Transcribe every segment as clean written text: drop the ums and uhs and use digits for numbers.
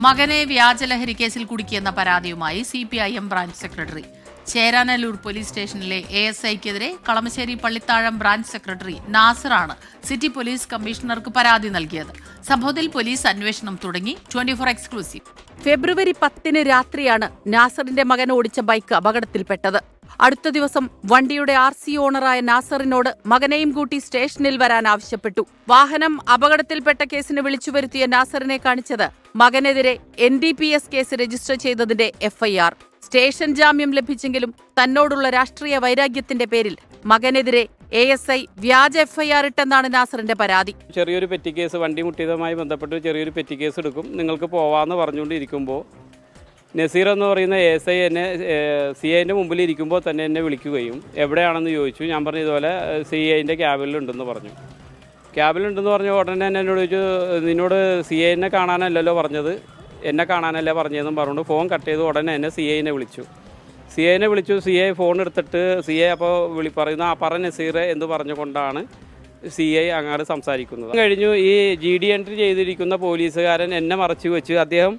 മകനെ വ്യാജലഹരി കേസിൽ കുടുക്കിയെന്ന പരാതിയുമായി CPIM branch secretary. Cheranallur police സ്റ്റേഷനിലെ ASIക്കെതിരെ കളമശ്ശേരി പള്ളിത്താഴം ബ്രാഞ്ച് സെക്രട്ടറി നാസറാണ് സിറ്റി പോലീസ് കമ്മീഷണർക്ക് പരാതി നൽകിയത്. സംഭവത്തിൽ പോലീസ് അന്വേഷണം തുടങ്ങി. 24 എക്സ്ക്ലൂസീവ്. ഫെബ്രുവരി 10 രാത്രിയാണ് നാസറിന്റെ മകൻ ഓടിച്ച ബൈക്ക് അപകടത്തിൽപ്പെട്ടത്. അടുത്ത ദിവസം വണ്ടിയുടെ RC ഓണറായ നാസറിനോട് മകനെയും കൂട്ടി സ്റ്റേഷനിൽ വരാൻ ആവശ്യപ്പെട്ടു. വാഹനം അപകടത്തിൽപ്പെട്ട കേസിന് വിളിച്ചുവരുത്തിയ നാസറിനെ കാണിച്ചത് മകനെതിരെ NDPS കേസ് രജിസ്റ്റർ ചെയ്തതിന്റെ FIR. സ്റ്റേഷൻ ജാമ്യം ലഭിച്ചെങ്കിലും തന്നോടുള്ള രാഷ്ട്രീയ വൈരാഗ്യത്തിന്റെ പേരിൽ മകനെതിരെ ASI വ്യാജ FIR ഇട്ടെന്നാണ് നാസറിന്റെ പരാതി. ചെറിയൊരു പെറ്റി കേസ്, വണ്ടി മുട്ടിയതുമായി ബന്ധപ്പെട്ട് ചെറിയൊരു പെറ്റി കേസ് എടുക്കും, നിങ്ങൾക്ക് പോവാമെന്ന് പറഞ്ഞുകൊണ്ടിരിക്കുമ്പോൾ നസീർ എന്ന് പറയുന്ന ASI എന്നെ CIന്റെ മുമ്പിൽ ഇരിക്കുമ്പോൾ തന്നെ എന്നെ വിളിക്കുകയും എവിടെയാണെന്ന് ചോദിച്ചു. ഞാൻ പറഞ്ഞു ഇതുപോലെ CIന്റെ ക്യാബിലുണ്ടെന്ന് പറഞ്ഞു. ക്യാബിലുണ്ടെന്ന് പറഞ്ഞ ഉടനെ തന്നെ എന്നോട് ചോദിച്ചു, നിന്നോട് CIനെ കാണാനല്ലല്ലോ പറഞ്ഞത്, എന്നെ കാണാനല്ലേ പറഞ്ഞതെന്നും പറഞ്ഞുകൊണ്ട് ഫോൺ കട്ട് ചെയ്ത് ഉടനെ തന്നെ CIനെ വിളിച്ചു. CI ഫോൺ എടുത്തിട്ട് CI അപ്പോൾ പറയുന്ന പറ നസീർ എന്ന് പറഞ്ഞുകൊണ്ടാണ് CI അങ്ങോട്ട് സംസാരിക്കുന്നത്. കഴിഞ്ഞു ഈ GD എൻട്രി ചെയ്തിരിക്കുന്ന പോലീസുകാരൻ എന്നെ മറച്ചു വെച്ച് അദ്ദേഹം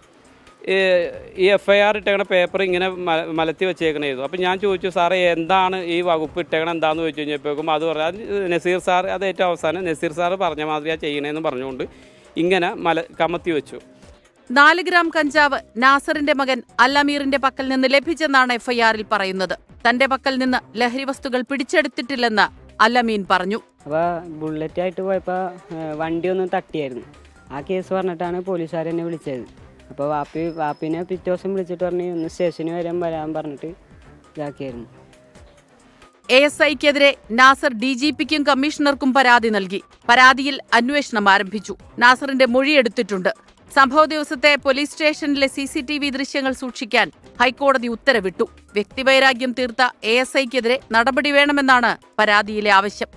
ഈ FIR ഇട്ടേക്കണ പേപ്പർ ഇങ്ങനെ മലത്തി വെച്ചേക്കണായിരുന്നു. അപ്പം ഞാൻ ചോദിച്ചു, സാറേ എന്താണ് ഈ വകുപ്പ് ഇട്ടേക്കണം എന്താണെന്ന് ചോദിച്ചു കഴിഞ്ഞപ്പോഴേക്കും അത് പറയാൻ നസീർ സാർ, അത് ഏറ്റവും അവസാനം നസീർ സാർ പറഞ്ഞ മാതിരിയാണ് ചെയ്യണേന്ന് പറഞ്ഞുകൊണ്ട് ഇങ്ങനെ കമത്തി വെച്ചു. 4 ഗ്രാം കഞ്ചാവ് നാസറിന്റെ മകൻ അൽ-അമീറിന്റെ പക്കൽ നിന്ന് ലഭിച്ചെന്നാണ് FIRൽ പറയുന്നത്. തന്റെ പക്കൽ നിന്ന് ലഹരി വസ്തുക്കൾ പിടിച്ചെടുത്തിട്ടില്ലെന്ന് അൽ-അമീൻ പറഞ്ഞു. അപ്പോൾ ബുള്ളറ്റ് ആയിട്ട് പോയപ്പോൾ വണ്ടി ഒന്ന് തട്ടിയായിരുന്നു. ആ കേസ് പറഞ്ഞിട്ടാണ് പോലീസുകാർ എന്നെ വിളിച്ചത്. അപ്പോൾ വാപ്പിനെ പിറ്റേ ദിവസം വിളിച്ചിട്ട് പറഞ്ഞ് ഒന്ന് സ്റ്റേഷനിൽ വരാൻ പറഞ്ഞിട്ട് ഇതാക്കിയായിരുന്നു. ASIക്കെതിരെ നാസർ DGPക്കും കമ്മീഷണർക്കും പരാതി നൽകി. പരാതിയിൽ അന്വേഷണം ആരംഭിച്ചു. നാസറിന്റെ മൊഴിയെടുത്തിട്ടുണ്ട്. സംഭവ ദിവസത്തെ പോലീസ് സ്റ്റേഷനിലെ CCTV ദൃശ്യങ്ങൾ സൂക്ഷിക്കാൻ ഹൈക്കോടതി ഉത്തരവിട്ടു. വ്യക്തിവൈരാഗ്യം തീർത്ത ASIക്കെതിരെ നടപടി വേണമെന്നാണ് പരാതിയിലെ ആവശ്യം.